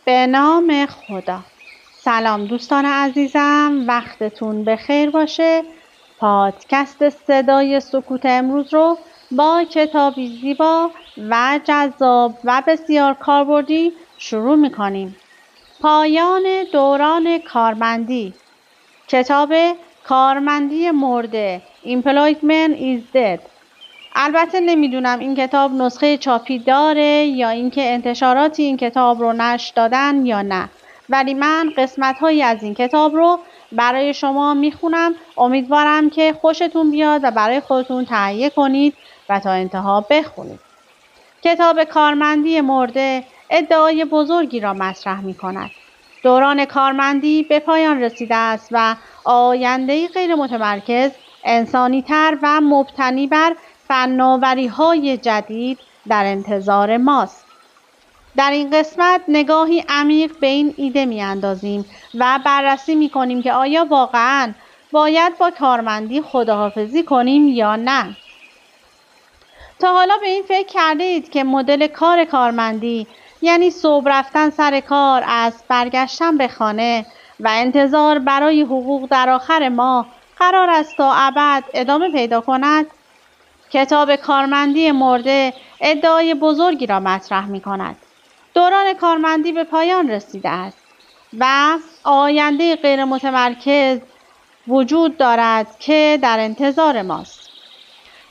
به نام خدا. سلام دوستان عزیزم، وقتتون بخیر باشه. پادکست صدای سکوت امروز رو با کتابی زیبا و جذاب و بسیار کاربردی شروع میکنیم. پایان دوران کارمندی، کتاب کارمندی مرده، Employment is Dead. البته نمیدونم این کتاب نسخه چاپی داره یا اینکه انتشاراتی این کتاب رو نشر دادن یا نه، ولی من قسمت‌هایی از این کتاب رو برای شما میخونم. امیدوارم که خوشتون بیاد و برای خودتون تهیه کنید و تا انتها بخونید. کتاب کارمندی مرده ادعای بزرگی را مطرح می‌کند. دوران کارمندی به پایان رسیده است و آینده‌ای غیر متمرکز، انسانی‌تر و مبتنی بر فناوری‌های جدید در انتظار ماست. در این قسمت نگاهی عمیق به این ایده می‌اندازیم و بررسی می‌کنیم که آیا واقعاً باید با کارمندی خداحافظی کنیم یا نه. تا حالا به این فکر کرده اید که مدل کار کارمندی، یعنی صبح رفتن سر کار، از برگشتن به خانه و انتظار برای حقوق در آخر ماه، قرار است تا ابد ادامه پیدا کند؟ کتاب کارمندی مرده ادعای بزرگی را مطرح می کند. دوران کارمندی به پایان رسیده است و آینده غیر متمرکز وجود دارد که در انتظار ماست.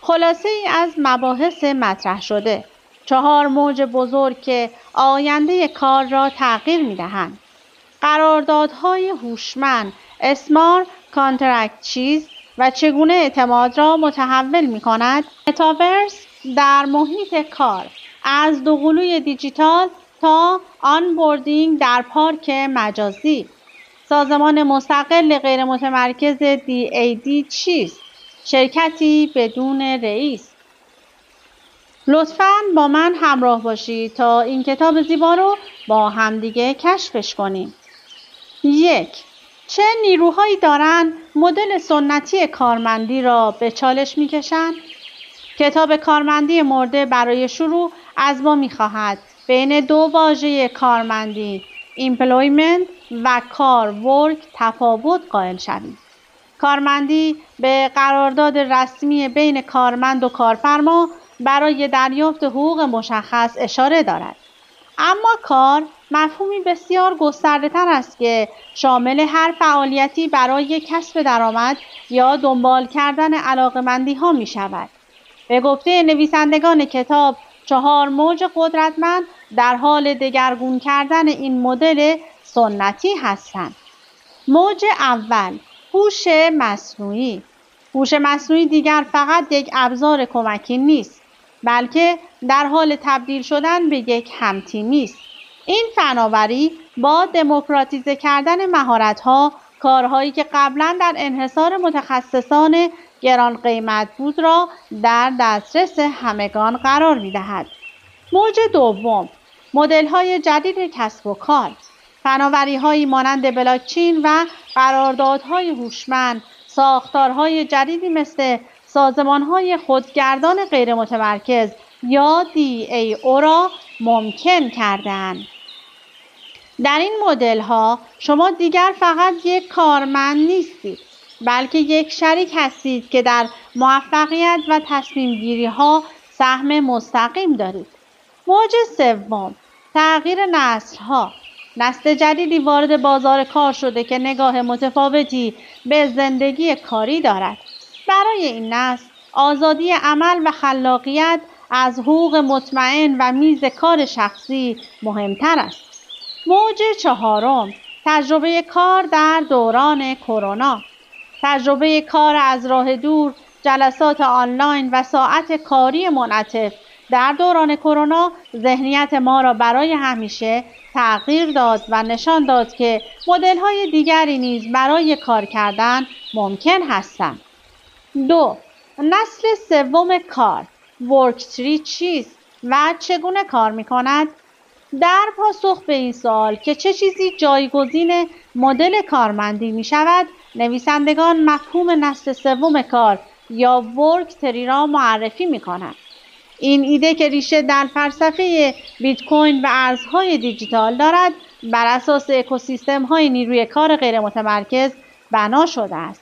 خلاصه ای از مباحث مطرح شده، 4 موج بزرگ که آینده کار را تغییر می دهند. قراردادهای هوشمند، اسمارت کانترکت چیست و چگونه اعتماد را متحول می کند؟ متاورس در محیط کار، از دوقلوی دیجیتال تا آنبوردینگ در پارک مجازی. سازمان مستقل غیر متمرکز DAD چیست؟ شرکتی بدون رئیس. لطفاً با من همراه باشید تا این کتاب زیبا رو با همدیگه کشفش کنیم. 1. چه نیروهایی دارند مدل سنتی کارمندی را به چالش می‌کشند؟ کتاب کارمندی مرده برای شروع از ما می‌خواهد بین 2 واژه کارمندی، employment و کار، work، تفاوت قائل شویم. کارمندی به قرارداد رسمی بین کارمند و کارفرما برای دریافت حقوق مشخص اشاره دارد. اما کار مفهومی بسیار گسترده‌تر است که شامل هر فعالیتی برای کسب درآمد یا دنبال کردن علاقه‌مندی‌ها می‌شود. به گفته نویسندگان کتاب، 4 موج قدرتمند در حال دگرگون کردن این مدل سنتی هستند. موج اول، هوش مصنوعی. هوش مصنوعی دیگر فقط یک ابزار کمکی نیست، بلکه در حال تبدیل شدن به یک همتیمی است. این فناوری با دموکراتیزه کردن مهارت‌ها، کارهایی که قبلا در انحصار متخصصان گران قیمت بود را در دسترس همگان قرار می‌دهد. موج دوم، مدل‌های جدید کسب و کار. فناوری‌هایی مانند بلاکچین و قراردادهای هوشمند، ساختارهای جدیدی مثل سازمان‌های خودگردان غیر متمرکز یا DAO را ممکن کردند. در این مدل‌ها شما دیگر فقط یک کارمند نیستید، بلکه یک شریک هستید که در موفقیت و تصمیم‌گیری‌ها سهم مستقیم دارید. موج سوم، تغییر نسل‌ها. نسل جدیدی وارد بازار کار شده که نگاه متفاوتی به زندگی کاری دارد. برای این نسل آزادی عمل و خلاقیت از حقوق مطمئن و میز کار شخصی مهمتر است. موج چهارم، تجربه کار در دوران کرونا. تجربه کار از راه دور، جلسات آنلاین و ساعت کاری منعطف در دوران کرونا ذهنیت ما را برای همیشه تغییر داد و نشان داد که مدل‌های دیگری نیز برای کار کردن ممکن هستند. 2. نسل سوم کار، ورکتری چیست و چگونه کار می‌کند؟ در پاسخ به این سوال که چه چیزی جایگزین مدل کارمندی می‌شود، نویسندگان مفهوم نسل سوم کار یا ورکتری را معرفی می‌کنند. این ایده که ریشه در فلسفه بیت کوین و ارزهای دیجیتال دارد، بر اساس اکوسیستم‌های نیروی کار غیر متمرکز بنا شده است.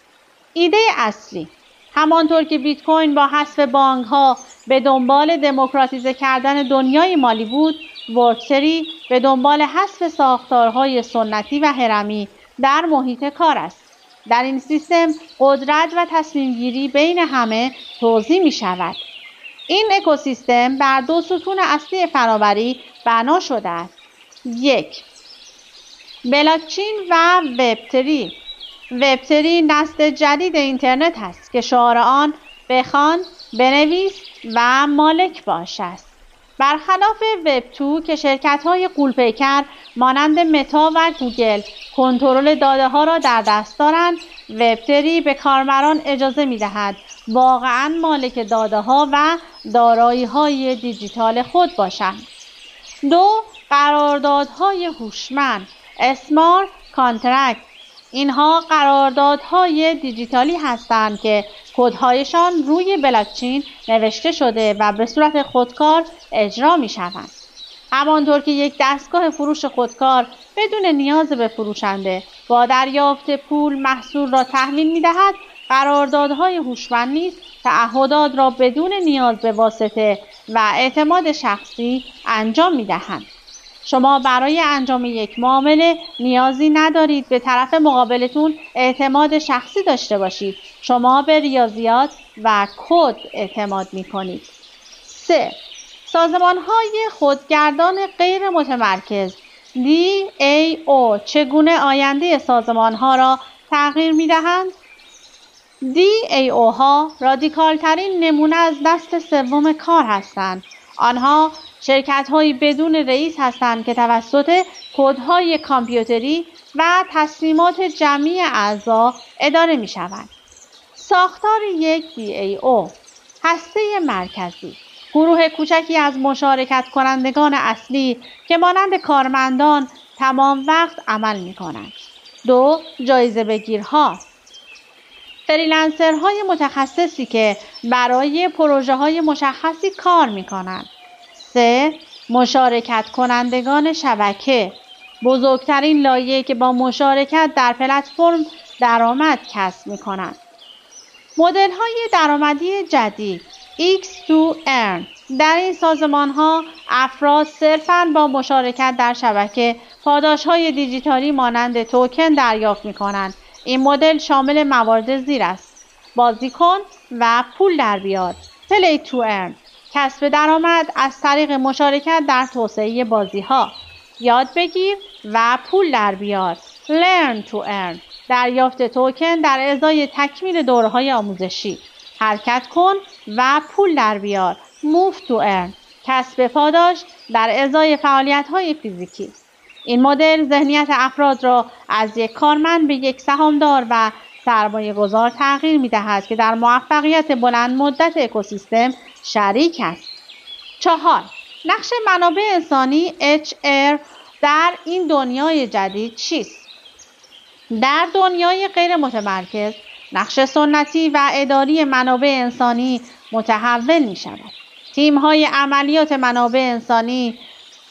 ایده اصلی، همانطور که بیت کوین با حذف بانک‌ها به دنبال دموکراتیزه کردن دنیای مالی بود، ورک3 به دنبال حذف ساختارهای سنتی و هرمی در محیط کار است. در این سیستم قدرت و تصمیم گیری بین همه توزیع می شود. این اکوسیستم بر دو ستون اصلی فناوری بنا شده است. 1. بلاکچین و وب3. وب3 نسل جدید اینترنت است که شعار آن بخوان، بنویس و مالک باش است. برخلاف وب2 که شرکت‌های غول‌پیکر مانند متا و گوگل کنترل داده‌ها را در دست دارند، وب3 به کاربران اجازه می‌دهد واقعاً مالک داده‌ها و دارایی‌های دیجیتال خود باشند. 2. قراردادهای هوشمند، اسمارت کانترکت. اینها قراردادهای دیجیتالی هستند که کدهایشان روی بلاکچین نوشته شده و به صورت خودکار اجرا می شوند. همانطور که یک دستگاه فروش خودکار بدون نیاز به فروشنده با دریافت پول محصول را تحویل می دهد، قراردادهای هوشمند نیز تعهدات را بدون نیاز به واسطه و اعتماد شخصی انجام می دهند. شما برای انجام یک معامله نیازی ندارید به طرف مقابلتون اعتماد شخصی داشته باشید. شما به ریاضیات و کد اعتماد می کنید. 3. سازمان‌های خودگردان غیر متمرکز DAO چگونه آینده سازمان‌ها را تغییر می‌دهند؟ DAO ها رادیکال ترین نمونه از دست سوم کار هستند. آنها شرکت‌هایی بدون رئیس هستند که توسط کدهای کامپیوتری و تصمیمات جمعی اعضا اداره می‌شوند. ساختار یک DAO: هسته مرکزی، گروه کوچکی از مشارکت کنندگان اصلی که مانند کارمندان تمام وقت عمل می‌کنند. 2. جایزه بگیرها، فریلنسرهای متخصصی که برای پروژه‌های مشخصی کار می‌کنند. 3. مشارکت کنندگان شبکه، بزرگترین لایه که با مشارکت در پلتفرم درآمد کسب می‌کنند. مدل‌های درآمدی جدید X2Earn. در این سازمان‌ها افراد صرفاً با مشارکت در شبکه پاداش‌های دیجیتالی مانند توکن دریافت می‌کنند. این مدل شامل موارد زیر است: بازی کن و پول در بیار، Play to Earn، کسب درآمد از طریق مشارکت در توسعه بازی‌ها، یاد بگیر و پول در بیار، Learn to Earn، دریافت توکن در ازای تکمیل دوره‌های آموزشی، حرکت کن و پول در بیار، Move to Earn، کسب پاداش در ازای فعالیت‌های فیزیکی. این مدل ذهنیت افراد را از یک کارمند به یک سهامدار و سرمایه‌گذار تغییر می‌دهد که در موفقیت بلند مدت اکوسیستم شریک است. 4. نقش منابع انسانی HR در این دنیای جدید چیست؟ در دنیای غیر متمرکز، نقش سنتی و اداری منابع انسانی متحول می شود. تیم‌های عملیات منابع انسانی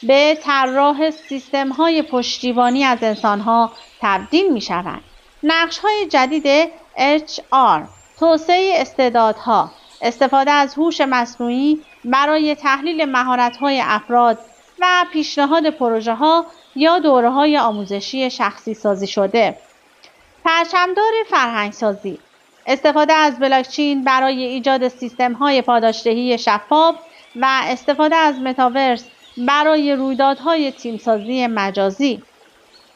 به طراح سیستم‌های پشتیبانی از انسان‌ها تبدیل می شوند. نقش‌های جدید HR: توسعه استعدادها، استفاده از هوش مصنوعی برای تحلیل مهارت‌های افراد و پیشنهاد پروژه‌ها یا دوره‌های آموزشی شخصی سازی شده. پرچمدار فرهنگسازی: استفاده از بلاکچین برای ایجاد سیستم‌های پاداشدهی شفاف و استفاده از متاورس برای رویدادهای تیمسازی مجازی.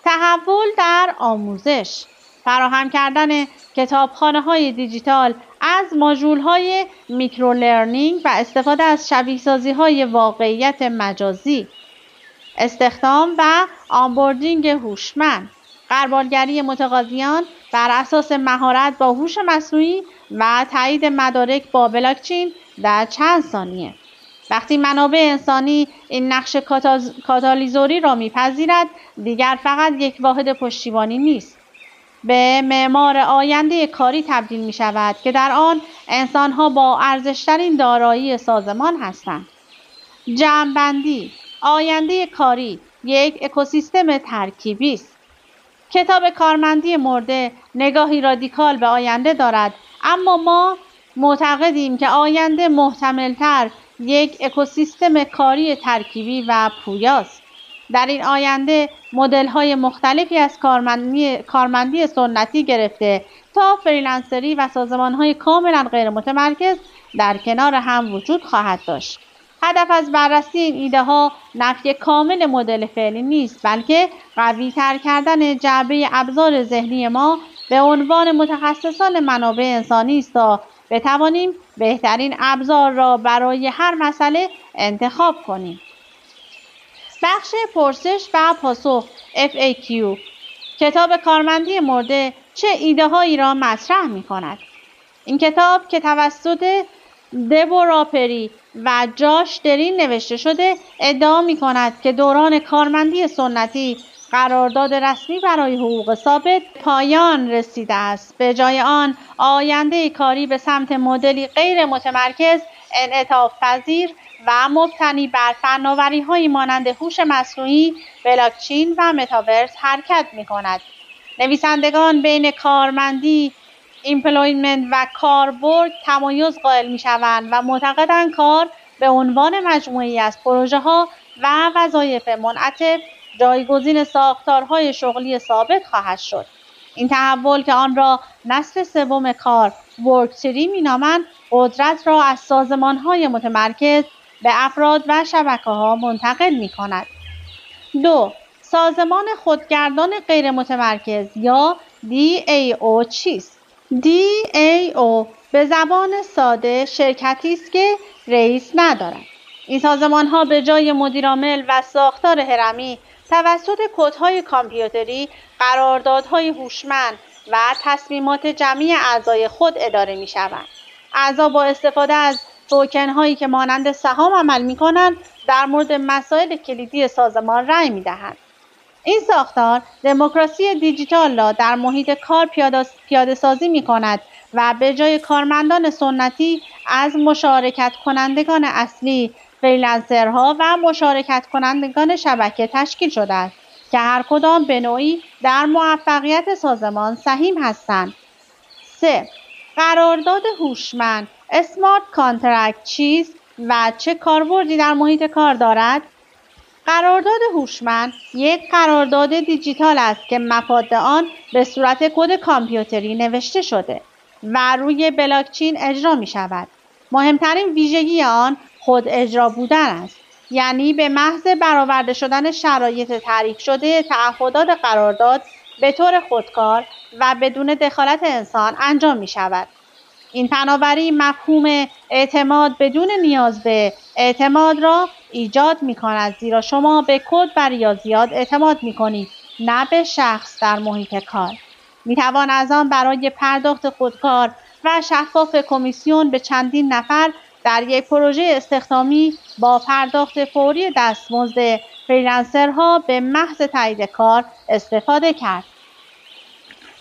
تحول در آموزش: فراهم کردن کتابخانه‌های دیجیتال از ماژول‌های میکرو لرنینگ و استفاده از شبیه‌سازی‌های واقعیت مجازی. استخدام و آنبوردینگ هوشمند: غربالگری متقاضیان بر اساس مهارت با هوش مصنوعی و تایید مدارک با بلاکچین در چند ثانیه. وقتی منابع انسانی این نقش کاتالیزوری را میپذیرد، دیگر فقط یک واحد پشتیبانی نیست. به معمار آینده کاری تبدیل می شود که در آن انسانها با ارزشترین دارایی سازمان هستند. جمع‌بندی: آینده کاری یک اکوسیستم ترکیبی است. کتاب کارمندی مرده نگاهی رادیکال به آینده دارد، اما ما معتقدیم که آینده محتمل‌تر یک اکوسیستم کاری ترکیبی و پویاست. در این آینده مدل‌های مختلفی از کارمندی سنتی گرفته تا فریلنسری و سازمان‌های کاملا غیر متمرکز در کنار هم وجود خواهد داشت. هدف از بررسی این ایده ها نفی کامل مدل فعلی نیست، بلکه قوی تر کردن جعبه ابزار ذهنی ما به عنوان متخصصان منابع انسانی است تا بتوانیم بهترین ابزار را برای هر مسئله انتخاب کنیم. بخش پرسش و پاسخ FAQ: کتاب کارمندی مرده چه ایده هایی را مطرح می کند؟ این کتاب که توسط دبورا پری و جاش درین نوشته شده ادعا می کند که دوران کارمندی سنتی قرارداد رسمی برای حقوق ثابت پایان رسیده است. به جای آن آینده کاری به سمت مدلی غیر متمرکز، انعطاف پذیر و مبتنی بر فناوری‌هایی مانند هوش مصنوعی، بلاکچین و متاورس حرکت می کند. نویسندگان بین کارمندی، ایمپلویمنت و کاربرد تمایز قائل می شوند و معتقدند کار به عنوان مجموعه‌ای از پروژه‌ها و وظایف منعطف جایگزین ساختارهای شغلی ثابت خواهد شد. این تحول که آن را نسل سوم کار ورک-تری می‌نامند، قدرت را از سازمان‌های متمرکز به افراد و شبکه‌ها منتقل می‌کند. 2. سازمان خودگردان غیر متمرکز یا DAO چیست؟ DAO به زبان ساده شرکتی است که رئیس ندارد. این سازمان‌ها به جای مدیرعامل و ساختار هرمی توسط کدهای کامپیوتری، قراردادهای هوشمند و تصمیمات جمعی اعضای خود اداره می‌شوند. اعضا با استفاده از توکن‌هایی که مانند سهام عمل می‌کنند در مورد مسائل کلیدی سازمان رأی می‌دهند. این ساختار دموکراسی دیجیتال را در محیط کار پیاده سازی می کند و به جای کارمندان سنتی از مشارکت کنندگان اصلی، فریلنسرها و مشارکت کنندگان شبکه تشکیل شده است که هر کدام به نوعی در موفقیت سازمان سهیم هستند. 3. قرارداد هوشمند اسمارت کانترکت چیست و چه کاربردی در محیط کار دارد؟ قرارداد هوشمند یک قرارداد دیجیتال است که مفاد آن به صورت کد کامپیوتری نوشته شده و روی بلاکچین اجرا می شود. مهمترین ویژگی آن خود اجرا بودن است، یعنی به محض برآورده شدن شرایط تعریف شده تعهدات قرارداد به طور خودکار و بدون دخالت انسان انجام می شود. این فناوری مفهوم اعتماد بدون نیاز به اعتماد را ایجاد می کند، زیرا شما به کد و ریاضیات اعتماد می کنید، نه به شخص در محیط کار. می توان از آن برای پرداخت خودکار و شفاف کمیسیون به چندین نفر در یک پروژه استخدامی با پرداخت فوری دستمزد فریلنسرها به محض تایید کار استفاده کرد.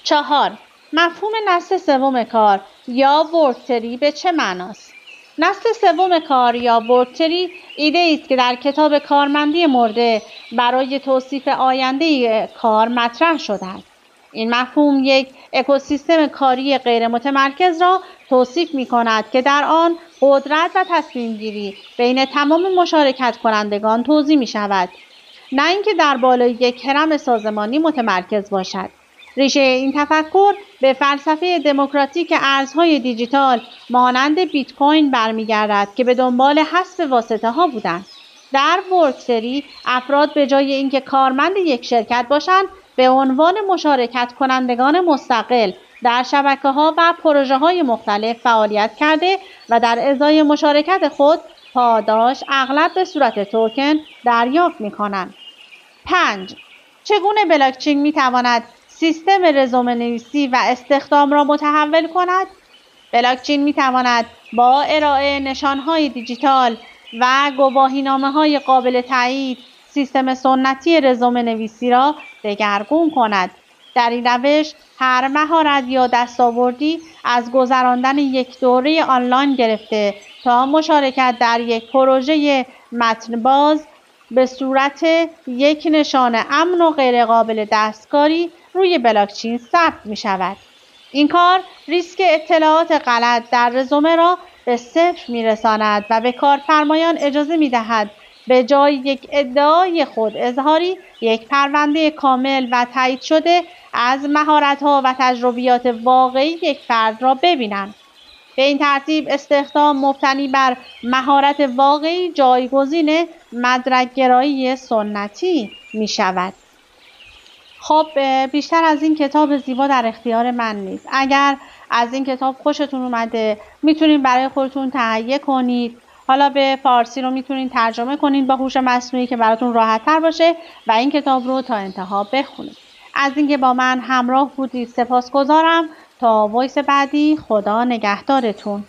4. مفهوم نسل سوم کار یا ورک-تری به چه معناست؟ نسل سوم کار یا ورک-تری ایده است که در کتاب کارمندی مرده برای توصیف آینده کار مطرح شده است. این مفهوم یک اکوسیستم کاری غیر متمرکز را توصیف می کند که در آن قدرت و تصمیم گیری بین تمام مشارکت کنندگان توزیع می شود، نه اینکه در بالای یک هرم سازمانی متمرکز باشد. ریشه این تفکر به فلسفه دموکراتیک ارزهای دیجیتال مانند بیت کوین برمیگردد که به دنبال حذف واسطه‌ها بودند. در ورک-تری افراد به جای اینکه کارمند یک شرکت باشند، به عنوان مشارکت کنندگان مستقل در شبکه‌ها و پروژه‌های مختلف فعالیت کرده و در ازای مشارکت خود پاداش اغلب به صورت توکن دریافت می‌کنند. 5. چگونه بلاکچین می‌تواند سیستم رزومه‌نویسی و استخدام را متحول کند؟ بلاکچین می‌تواند با ارائه نشان‌های دیجیتال و گواهینامه‌های قابل تایید سیستم سنتی رزومه‌نویسی را دگرگون کند. در این روش هر مهارت یا دستاوردی از گذراندن یک دوره آنلاین گرفته تا مشارکت در یک پروژه متن‌باز به صورت یک نشان امن و غیرقابل دستکاری روی بلاکچین ثبت می شود. این کار ریسک اطلاعات غلط در رزومه را به صفر می رساند و به کارفرمایان اجازه می دهد به جای یک ادعای خود اظهاری یک پرونده کامل و تایید شده از مهارت‌ها و تجربیات واقعی یک فرد را ببینند. به این ترتیب استخدام مبتنی بر مهارت واقعی جایگزین مدرک‌گرایی سنتی می شود. خب بیشتر از این کتاب زیبا در اختیار من نیست. اگر از این کتاب خوشتون اومده میتونید برای خودتون تهیه کنید. حالا به فارسی رو میتونید ترجمه کنید با هوش مصنوعی که براتون راحت تر باشه و این کتاب رو تا انتها بخونید. از اینکه با من همراه بودید سپاسگزارم. تا وایس بعدی، خدا نگهدارتون.